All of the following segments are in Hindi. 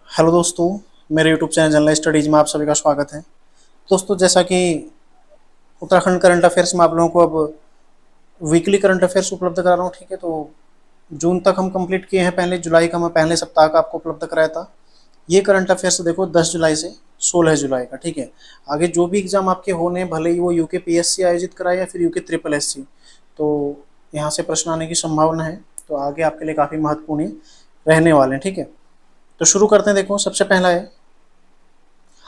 हेलो दोस्तों, मेरे यूट्यूब चैनल जनरल स्टडीज में आप सभी का स्वागत है। दोस्तों, जैसा कि उत्तराखंड करंट अफेयर्स में आप लोगों को अब वीकली करंट अफेयर्स उपलब्ध करा रहा हूँ। ठीक है, तो जून तक हम कंप्लीट किए हैं। पहले जुलाई का मैं पहले सप्ताह का आपको उपलब्ध कराया था। ये करंट अफेयर्स देखो 10 जुलाई से 16 जुलाई का। ठीक है, आगे जो भी एग्जाम आपके होने, भले ही वो यूके पीएससी आयोजित कराए या फिर यूके ट्रिपल एससी, तो यहाँ से प्रश्न आने की संभावना है। तो आगे आपके लिए काफ़ी महत्वपूर्ण ही रहने वाले हैं। ठीक है, तो शुरू करते हैं। देखो, सबसे पहला है,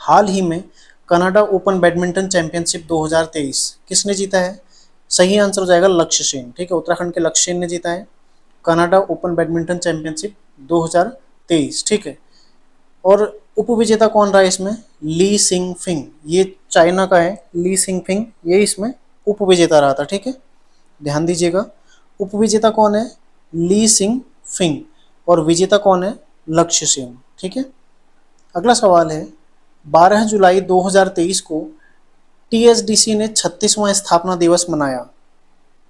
हाल ही में कनाडा ओपन बैडमिंटन चैंपियनशिप 2023 किसने जीता है? सही आंसर हो जाएगा लक्ष्य सेन। ठीक है, उत्तराखंड के लक्ष्य सेन ने जीता है कनाडा ओपन बैडमिंटन चैंपियनशिप 2023। ठीक है, और उपविजेता कौन रहा है इसमें? ली सिंग फिंग। ये चाइना का है, ली सिंग फिंग, ये इसमें उपविजेता रहा था। ठीक है, ध्यान दीजिएगा, उपविजेता कौन है? ली सिंग फिंग, और विजेता कौन है? लक्ष्य सेन। ठीक है, अगला सवाल है, 12 जुलाई 2023 को टीएसडीसी ने 36वां स्थापना दिवस मनाया।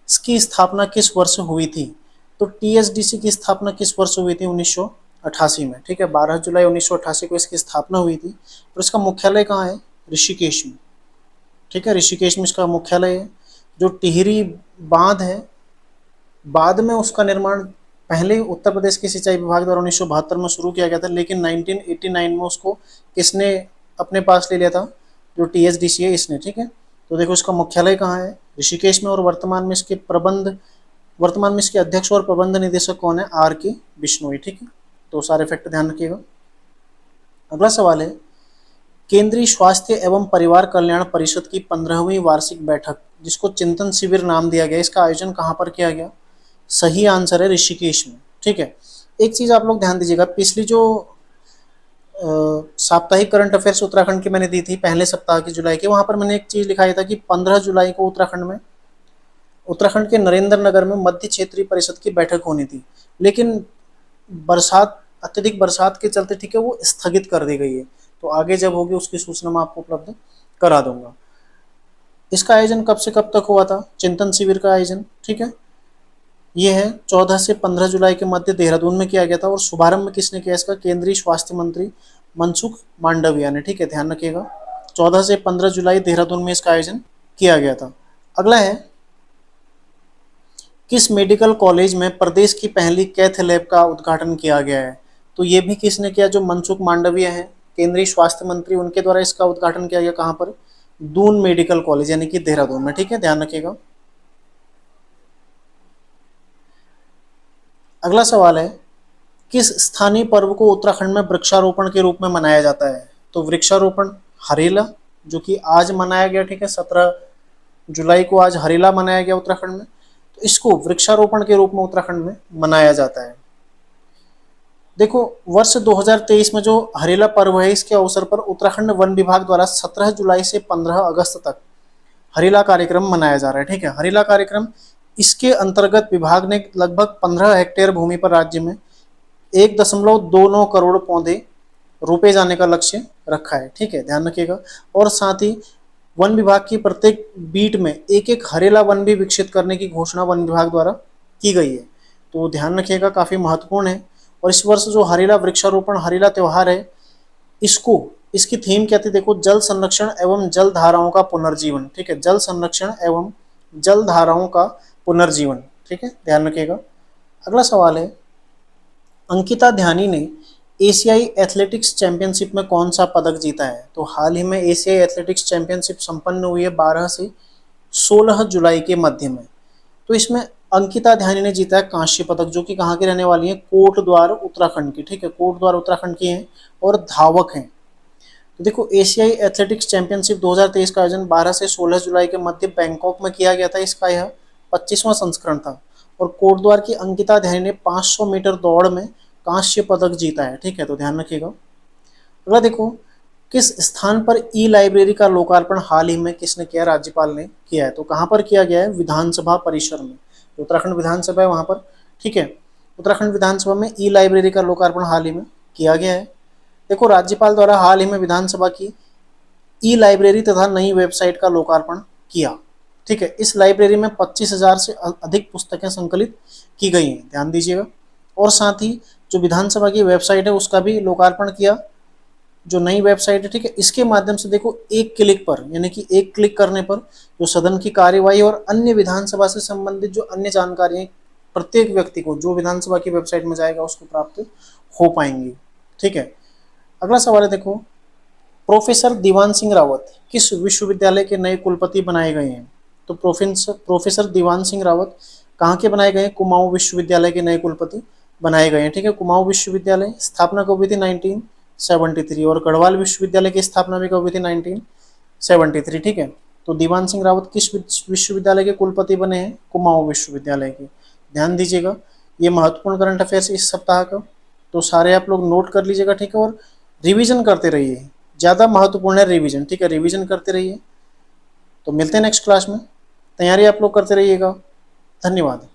इसकी स्थापना किस वर्ष हुई थी? तो टीएसडीसी की स्थापना किस वर्ष हुई थी? 1988 में। ठीक है, 12 जुलाई 1988 को इसकी स्थापना हुई थी। और इसका मुख्यालय कहाँ है? ऋषिकेश में। ठीक है, ऋषिकेश में इसका मुख्यालय है। जो टिहरी बांध है, बाद में उसका निर्माण पहले उत्तर प्रदेश के सिंचाई विभाग द्वारा 1972 में शुरू किया गया था, लेकिन 1989 में उसको किसने अपने पास ले लिया था? जो टीएसडीसी है, इसने। ठीक है, तो देखो इसका मुख्यालय कहाँ है? ऋषिकेश में। और वर्तमान में इसके अध्यक्ष और प्रबंध निदेशक कौन है? आर के बिश्नोई। ठीक है, तो सारे फैक्ट ध्यान रखिएगा। अगला सवाल है, केंद्रीय स्वास्थ्य एवं परिवार कल्याण परिषद की 15वीं वार्षिक बैठक, जिसको चिंतन शिविर नाम दिया गया, इसका आयोजन कहाँ पर किया गया? सही आंसर है ऋषिकेश में। ठीक है, एक चीज आप लोग ध्यान दीजिएगा, पिछली जो साप्ताहिक करंट अफेयर्स उत्तराखंड की मैंने दी थी पहले सप्ताह की जुलाई के, वहां पर मैंने एक चीज लिखाया था कि 15 जुलाई को उत्तराखंड के नरेंद्र नगर में मध्य क्षेत्रीय परिषद की बैठक होनी थी, लेकिन अत्यधिक बरसात के चलते, ठीक है, वो स्थगित कर दी गई है। तो आगे जब होगी उसकी सूचना मैं आपको उपलब्ध करा दूंगा। इसका आयोजन कब से कब तक हुआ था? चिंतन शिविर का आयोजन, ठीक है, ये है 14 से 15 जुलाई के मध्य देहरादून में किया गया था। और शुभारंभ किसने किया इसका? केंद्रीय स्वास्थ्य मंत्री मनसुख मांडविया ने। ठीक है, ध्यान रखिएगा, 14 से 15 जुलाई देहरादून में इसका आयोजन किया गया था। अगला है, किस मेडिकल कॉलेज में प्रदेश की पहली कैथ लैब का उद्घाटन किया गया है? तो ये भी किसने किया? जो मनसुख मांडविया है, केंद्रीय स्वास्थ्य मंत्री, उनके द्वारा इसका उद्घाटन किया गया। कहाँ पर? दून मेडिकल कॉलेज, यानी कि देहरादून में। ठीक है, ध्यान रखिएगा। अगला सवाल है, किस स्थानीय पर्व को उत्तराखंड में वृक्षारोपण के रूप में मनाया जाता है? तो वृक्षारोपण हरेला, जो कि आज मनाया गया। ठीक है, 17 जुलाई को आज हरेला मनाया गया उत्तराखंड में, तो इसको वृक्षारोपण के रूप में उत्तराखंड में मनाया जाता है। देखो, वर्ष 2023 में जो हरेला पर्व है, इसके अवसर पर उत्तराखंड वन विभाग द्वारा 17 जुलाई से 15 अगस्त तक हरेला कार्यक्रम मनाया जा रहा है। ठीक है, हरेला कार्यक्रम, इसके अंतर्गत विभाग ने लगभग 15 हेक्टेयर भूमि पर राज्य में 1.29 करोड़ पौधे रोपे जाने का लक्ष्य रखा है। ठीक है, ध्यान रखिएगा। और साथ ही वन विभाग की प्रत्येक बीट में एक एक हरेला वन भी विकसित करने की घोषणा वन विभाग द्वारा की गई है। तो ध्यान रखिएगा, काफी महत्वपूर्ण है। और इस वर्ष जो हरेला वृक्षारोपण हरेला त्योहार है, इसकी थीम क्या थी? देखो, जल संरक्षण एवं जल धाराओं का पुनर्जीवन। ठीक है, जल संरक्षण एवं जल धाराओं का पुनर्जीवन। ठीक है, ध्यान रखिएगा। अगला सवाल है, अंकिता ध्यानी ने एशियाई एथलेटिक्स चैंपियनशिप में कौन सा पदक जीता है? तो हाल ही में एशियाई एथलेटिक्स चैंपियनशिप संपन्न हुई है 12 से 16 जुलाई के मध्य में। तो इसमें अंकिता ध्यानी ने जीता है कांस्य पदक, जो कि कहाँ की रहने वाली है? कोटद्वार उत्तराखंड की। ठीक है, कोटद्वार उत्तराखंड की हैं और धावक हैं। तो देखो, एशियाई एथलेटिक्स चैंपियनशिप 2023 का आयोजन 12 से 16 जुलाई के मध्य बैंकॉक में किया गया था। इसका यह 25वां संस्करण था। और कोटद्वार की अंकिता ध्यानी ने 500 मीटर दौड़ में कांस्य पदक जीता है। ठीक है, तो ध्यान रखिएगा। अगला देखो, किस स्थान पर ई लाइब्रेरी का लोकार्पण हाल ही में किसने किया? राज्यपाल ने किया है। तो कहाँ पर किया गया है? विधानसभा परिसर में। उत्तराखंड विधानसभा है वहाँ पर। ठीक है, उत्तराखंड विधानसभा में ई लाइब्रेरी का लोकार्पण हाल ही में किया गया है। देखो, राज्यपाल द्वारा हाल ही में विधानसभा की ई लाइब्रेरी तथा नई वेबसाइट का लोकार्पण किया। ठीक है, इस लाइब्रेरी में 25,000 से अधिक पुस्तकें संकलित की गई हैं, ध्यान दीजिएगा। और साथ ही जो विधानसभा की वेबसाइट है उसका भी लोकार्पण किया, जो नई वेबसाइट है, ठीक है। इसके माध्यम से देखो एक क्लिक पर, यानी कि एक क्लिक करने पर जो सदन की कार्यवाही और अन्य विधानसभा से संबंधित जो अन्य जानकारियां प्रत्येक व्यक्ति को जो विधानसभा की वेबसाइट में जाएगा उसको प्राप्त हो पाएंगी, ठीक है। अगला सवाल है देखो, प्रोफेसर दीवान सिंह रावत किस विश्वविद्यालय के नए कुलपति बनाए गए हैं? तो प्रोफेसर दीवान सिंह रावत कहाँ के बनाए गए हैं? कुमाऊं विश्वविद्यालय के नए कुलपति बनाए गए हैं, ठीक है। कुमाऊं विश्वविद्यालय स्थापना कब हुई थी? 1973। और गढ़वाल विश्वविद्यालय की स्थापना भी कब हुई थी? 1973, ठीक है। तो दीवान सिंह रावत किस विश्वविद्यालय के कुलपति बने हैं? कुमाऊं विश्वविद्यालय के। ध्यान दीजिएगा, ये महत्वपूर्ण करंट अफेयर्स इस सप्ताह का, तो सारे आप लोग नोट कर लीजिएगा, ठीक है। और रिवीजन करते रहिए, ज़्यादा महत्वपूर्ण है रिवीजन, ठीक है। रिवीजन करते रहिए। तो मिलते हैं नेक्स्ट क्लास में, तैयारी आप लोग करते रहिएगा। धन्यवाद।